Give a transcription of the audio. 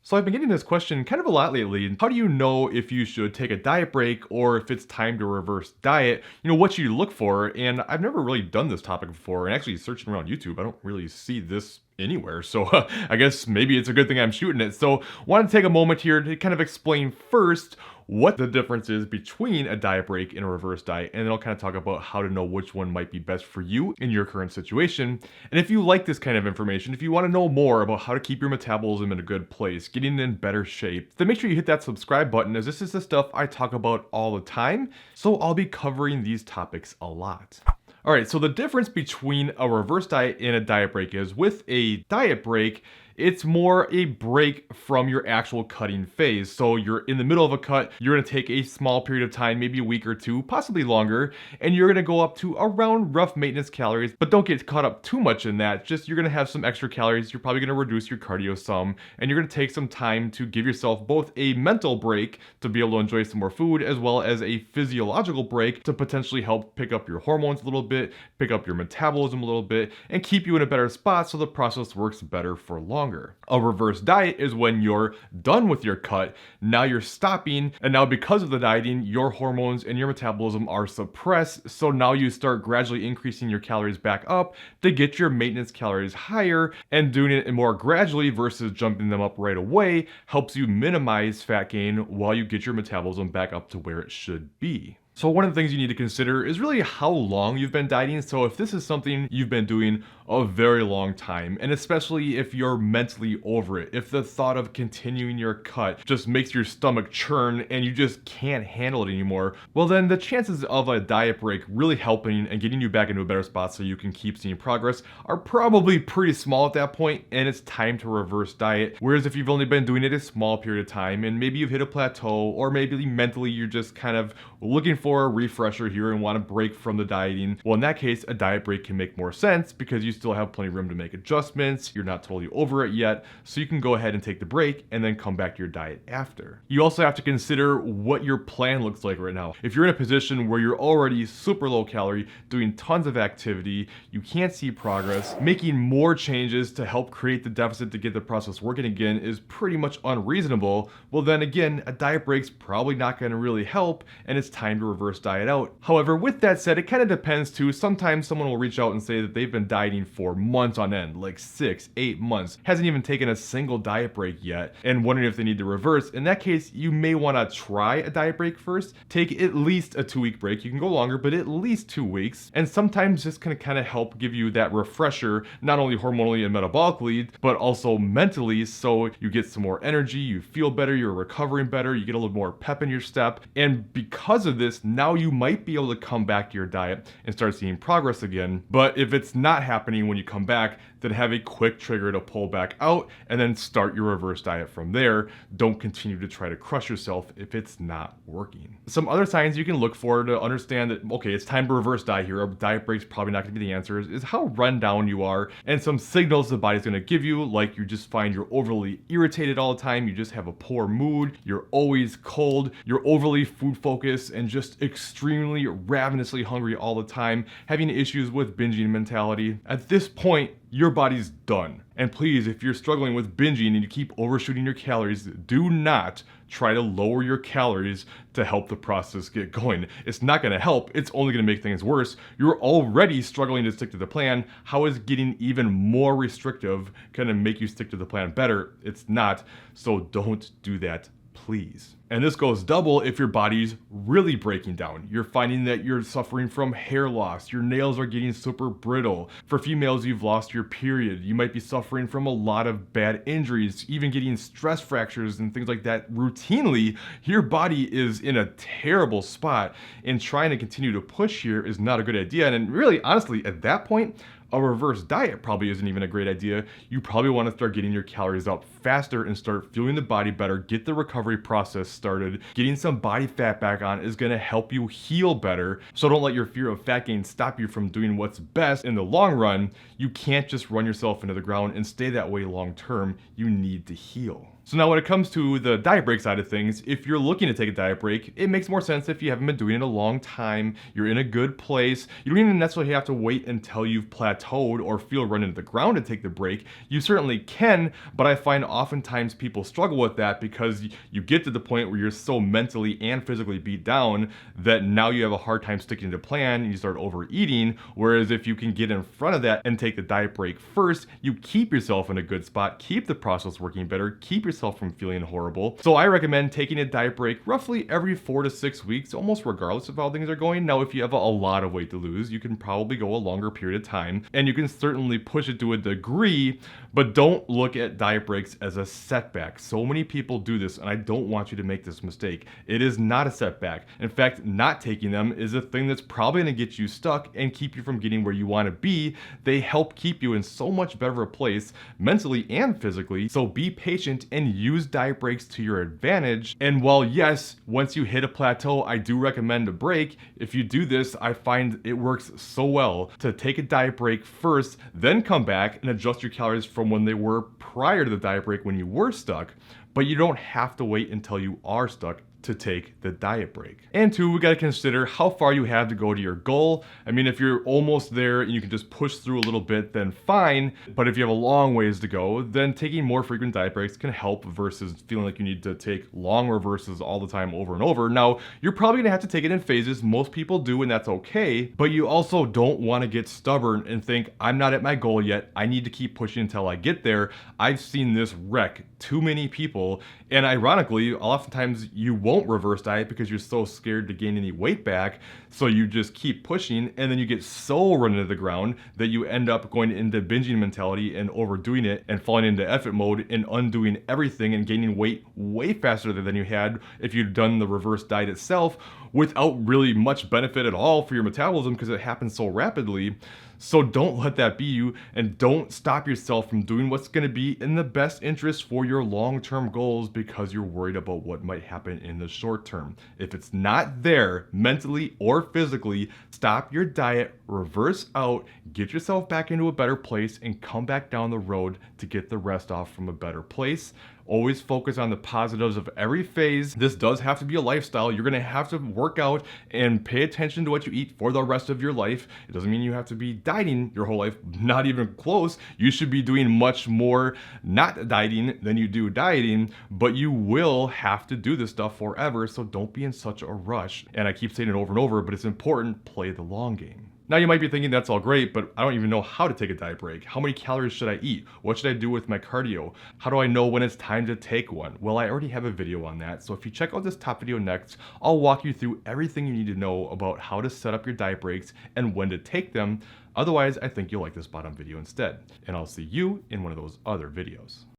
So I've been getting this question kind of a lot lately. How do you know if you should take a diet break or if it's time to reverse diet? What should you look for? And I've never really done this topic before. And actually searching around YouTube, I don't really see this anywhere. So I guess maybe it's a good thing I'm shooting it. So want to take a moment here to kind of explain first what the difference is between a diet break and a reverse diet, and then I'll kind of talk about how to know which one might be best for you in your current situation. And if you like this kind of information, if you want to know more about how to keep your metabolism in a good place, getting in better shape, then make sure you hit that subscribe button, as this is the stuff I talk about all the time. So I'll be covering these topics a lot. Alright, so the difference between a reverse diet and a diet break is with a diet break, it's more a break from your actual cutting phase. So you're in the middle of a cut, you're gonna take a small period of time, maybe a week or two, possibly longer, and you're gonna go up to around rough maintenance calories, but don't get caught up too much in that. Just you're gonna have some extra calories, you're probably gonna reduce your cardio some, and you're gonna take some time to give yourself both a mental break to be able to enjoy some more food, as well as a physiological break to potentially help pick up your hormones a little bit, pick up your metabolism a little bit, and keep you in a better spot so the process works better for longer. A reverse diet is when you're done with your cut, now you're stopping, and now because of the dieting, your hormones and your metabolism are suppressed, so now you start gradually increasing your calories back up to get your maintenance calories higher, and doing it more gradually versus jumping them up right away helps you minimize fat gain while you get your metabolism back up to where it should be. So one of the things you need to consider is really how long you've been dieting. So if this is something you've been doing a very long time, and especially if you're mentally over it, if the thought of continuing your cut just makes your stomach churn and you just can't handle it anymore, well then the chances of a diet break really helping and getting you back into a better spot so you can keep seeing progress are probably pretty small at that point, and it's time to reverse diet. Whereas if you've only been doing it a small period of time and maybe you've hit a plateau, or maybe mentally you're just kind of looking for a refresher here and want to break from the dieting, well in that case a diet break can make more sense because you still have plenty of room to make adjustments, you're not totally over it yet, so you can go ahead and take the break and then come back to your diet after. You also have to consider what your plan looks like right now. If you're in a position where you're already super low calorie, doing tons of activity, you can't see progress, making more changes to help create the deficit to get the process working again is pretty much unreasonable, well then again a diet break's probably not going to really help, and it's time to reverse diet out. However, with that said, it kind of depends too. Sometimes someone will reach out and say that they've been dieting for months on end, like 6-8 months, hasn't even taken a single diet break yet, and wondering if they need to reverse. In that case, you may want to try a diet break first. Take at least a 2-week break. You can go longer, but at least 2 weeks. And sometimes this can kind of help give you that refresher, not only hormonally and metabolically, but also mentally, so you get some more energy, you feel better, you're recovering better, you get a little more pep in your step. And because of this, now you might be able to come back to your diet and start seeing progress again. But if it's not happening when you come back, then have a quick trigger to pull back out and then start your reverse diet from there. Don't continue to try to crush yourself if it's not working. Some other signs you can look for to understand that, okay, it's time to reverse diet here, a diet break's probably not going to be the answer, is how run down you are, and some signals the body's going to give you, like you just find you're overly irritated all the time, you just have a poor mood, you're always cold, you're overly food focused and just extremely ravenously hungry all the time, having issues with binging mentality. At this point, your body's done. And please, if you're struggling with binging and you keep overshooting your calories, do not try to lower your calories to help the process get going. It's not going to help. It's only going to make things worse. You're already struggling to stick to the plan. How is getting even more restrictive going to make you stick to the plan better? It's not. So don't do that, please. And this goes double if your body's really breaking down. You're finding that you're suffering from hair loss, your nails are getting super brittle. For females, you've lost your period. You might be suffering from a lot of bad injuries, even getting stress fractures and things like that routinely. Your body is in a terrible spot, and trying to continue to push here is not a good idea. And really, honestly, at that point, a reverse diet probably isn't even a great idea. You probably want to start getting your calories up faster and start fueling the body better, get the recovery process started. Getting some body fat back on is going to help you heal better. So don't let your fear of fat gain stop you from doing what's best in the long run. You can't just run yourself into the ground and stay that way long term. You need to heal. So now when it comes to the diet break side of things, if you're looking to take a diet break, it makes more sense if you haven't been doing it a long time, you're in a good place, you don't even necessarily have to wait until you've plateaued plateaued or feel run into the ground to take the break, you certainly can, but I find oftentimes people struggle with that because you get to the point where you're so mentally and physically beat down that now you have a hard time sticking to the plan and you start overeating. Whereas if you can get in front of that and take the diet break first, you keep yourself in a good spot, keep the process working better, keep yourself from feeling horrible. So I recommend taking a diet break roughly every 4 to 6 weeks, almost regardless of how things are going. Now, if you have a lot of weight to lose, you can probably go a longer period of time, and you can certainly push it to a degree, but don't look at diet breaks as a setback. So many people do this, and I don't want you to make this mistake. It is not a setback. In fact, not taking them is a thing that's probably going to get you stuck and keep you from getting where you want to be. They help keep you in so much better a place mentally and physically. So be patient and use diet breaks to your advantage. And while yes, once you hit a plateau, I do recommend a break. If you do this, I find it works so well to take a diet break first, then come back and adjust your calories from when they were prior to the diet break when you were stuck. But you don't have to wait until you are stuck to take the diet break. And two, we gotta consider how far you have to go to your goal. I mean, if you're almost there and you can just push through a little bit, then fine. But if you have a long ways to go, then taking more frequent diet breaks can help versus feeling like you need to take long reverses all the time over and over. Now, you're probably gonna have to take it in phases. Most people do, and that's okay. But you also don't wanna get stubborn and think, I'm not at my goal yet. I need to keep pushing until I get there. I've seen this wreck too many people. And ironically, oftentimes you won't reverse diet because you're so scared to gain any weight back. So you just keep pushing, and then you get so run into the ground that you end up going into binging mentality and overdoing it and falling into effort mode and undoing everything and gaining weight way faster than you had if you'd done the reverse diet itself without really much benefit at all for your metabolism because it happens so rapidly. So don't let that be you, and don't stop yourself from doing what's going to be in the best interest for your long-term goals because you're worried about what might happen in the short term. If it's not there mentally or physically, stop your diet, reverse out, get yourself back into a better place, and come back down the road to get the rest off from a better place. Always focus on the positives of every phase. This does have to be a lifestyle. You're gonna have to work out and pay attention to what you eat for the rest of your life. It doesn't mean you have to be dieting your whole life, not even close. You should be doing much more not dieting than you do dieting, but you will have to do this stuff forever, so don't be in such a rush. And I keep saying it over and over, but it's important, play the long game. Now you might be thinking that's all great, but I don't even know how to take a diet break. How many calories should I eat? What should I do with my cardio? How do I know when it's time to take one? Well, I already have a video on that. So if you check out this top video next, I'll walk you through everything you need to know about how to set up your diet breaks and when to take them. Otherwise, I think you'll like this bottom video instead. And I'll see you in one of those other videos.